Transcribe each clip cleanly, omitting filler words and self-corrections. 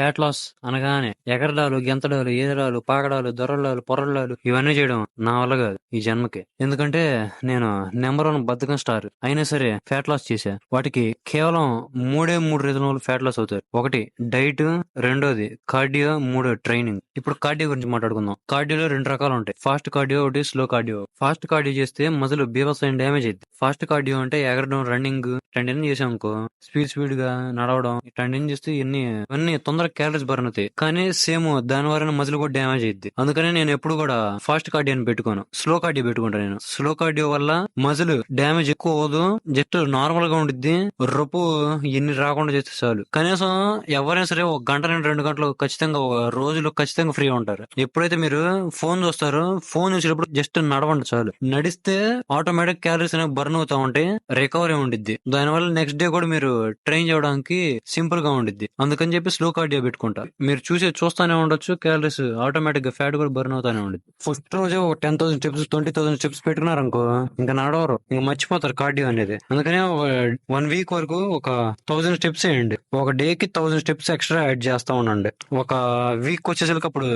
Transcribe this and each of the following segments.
Fat loss అనగానే ఎగరడాలు, గెంతడాలు, ఈదడాలు, పాకడాలు, దొరడాలు, పొరడాలు ఇవన్నీ చేయడం నా వల్ల కాదు ఈ జన్మకి. ఎందుకంటే నేను నెంబర్ 1 బద్ధకం స్టార్. అయినా సరే ఫ్యాట్ లాస్ చేశా. వాటికి కేవలం మూడు రీజన్ వల్ల ఫ్యాట్ లాస్ అవుతారు. ఒకటి డైట్, రెండోది కార్డియో, మూడో ట్రైనింగ్. ఇప్పుడు కార్డియో గురించి మాట్లాడుకుందాం. కార్డియోలో 2 రకాలు ఉంటాయి. ఫాస్ట్ కార్డియో, ఒకటి స్లో కార్డియో. ఫాస్ట్ కార్డియో చేస్తే మజిల్ బీభత్సమైన డ్యామేజ్ అయింది. ఫాస్ట్ కార్డియో అంటే ఎగరడం, రన్నింగ్ ఇట్లాంటివన్నీ చేసాం అనుకో, స్పీడ్ గా నడవడం ఇట్లాంటివన్నీ చేస్తే ఇవన్నీ తొందరగా క్యాలరీస్ బర్న్ అవుతాయి. కానీ సేమ్ దాని వల్ల మజిల్ కూడా డ్యామేజ్ అయింది. అందుకని నేను ఎప్పుడు కూడా ఫాస్ట్ కార్డియో అని పెట్టుకోను, స్లో కార్డియో పెట్టుకుంటాను. నేను స్లో కార్డియో వల్ల మజిల్ డ్యామేజ్ ఎక్కువ అవ్వదు, జస్ట్ నార్మల్ గా ఉండిద్ది. రొప్పు ఎన్ని రాకుండా చేస్తే చాలు. కనీసం ఎవరైనా సరే 1 గంట నుండి 2 గంటలు ఖచ్చితంగా, ఒక రోజులో ఖచ్చితంగా ఫ్రీ ఉంటారు. ఎప్పుడైతే మీరు ఫోన్ చూస్తారో, ఫోన్ చూసేటప్పుడు జస్ట్ నడవండి చాలు. నడిస్తే ఆటోమేటిక్ క్యాలరీస్ అనేవి బర్న్ అవుతా ఉంటాయి, రికవరీ ఉండిద్ది. దానివల్ల నెక్స్ట్ డే కూడా మీరు ట్రైన్ చేయడానికి సింపుల్ గా ఉండిద్ది. అందుకని చెప్పి స్లో కార్డియో పెట్టుకుంటా. మీరు చూస్తానే ఉండొచ్చు, క్యాలరీస్ ఆటోమేటిక్ గా ఫ్యాట్ కూడా బర్న్ అవుతానే ఉండిద్ది. ఫస్ట్ రోజే ఒక 10,000 స్టెప్స్, 20,000 స్టెప్స్ పెట్టుకున్నారనుకో, ఇంకా నడవరు, ఇంకా మర్చిపోతారు కార్డియో అనేది. అందుకనే 1 వీక్ వరకు ఒక 1000 స్టెప్స్ వేయండి. ఒక డే కి 1000 స్టెప్స్ ఎక్స్ట్రా యాడ్ చేస్తా ఉండండి. ఒక వీక్ వచ్చేసరికి అప్పుడు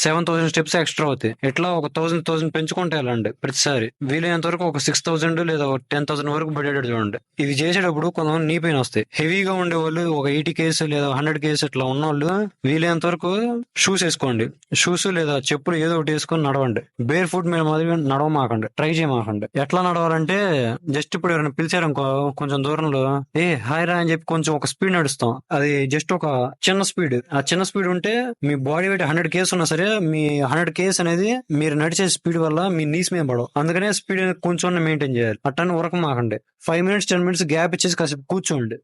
7,000 స్టెప్స్ ఎక్స్ట్రా అవుతాయి. ఇట్లా ఒక 1000 పెంచుకుంటే వెళ్ళండి ప్రతిసారి. వీలైనంత వరకు ఒక 6,000 లేదా 10,000 వరకు పడేటట్టు చూడండి. ఇది చేసేటప్పుడు కొంతమంది నీ పెయిన్ వస్తాయి. హెవీగా ఉండే వాళ్ళు, ఒక 80 కేజెస్ లేదా 100 కేజెస్ ఇట్లా ఉన్న వాళ్ళు వీలైనంత వరకు షూస్ వేసుకోండి. షూస్ లేదా చెప్పులు ఏదో ఒకటి వేసుకొని నడవండి. బేర్ ఫుట్ మీద మాదిరి నడవమాకండి, ట్రై చేయమాకండి. ఎట్లా నడవాలంటే, జస్ట్ ఇప్పుడు ఎవరైనా పిలిచారనుకో కొంచెం దూరంలో, హాయ్ రా అని చెప్పి కొంచెం ఒక స్పీడ్ నడుస్తాం. అది జస్ట్ ఒక చిన్న స్పీడ్. ఆ చిన్న స్పీడ్ ఉంటే మీ బాడీ వెయిట్ 100 కేజెస్ ఉన్నా సరే, మీ 100 కేజెస్ అనేది మీరు నడిచే స్పీడ్ వల్ల మీ నీస్ మీద పడవు. అందుకనే స్పీడ్ కొంచెం మెయింటైన్ చేయాలి. అట్లా ఉరకమాకండి. 5 minutes 10 minutes గ్యాప్ ఇచ్చేసి కాసేపు కూర్చోండి.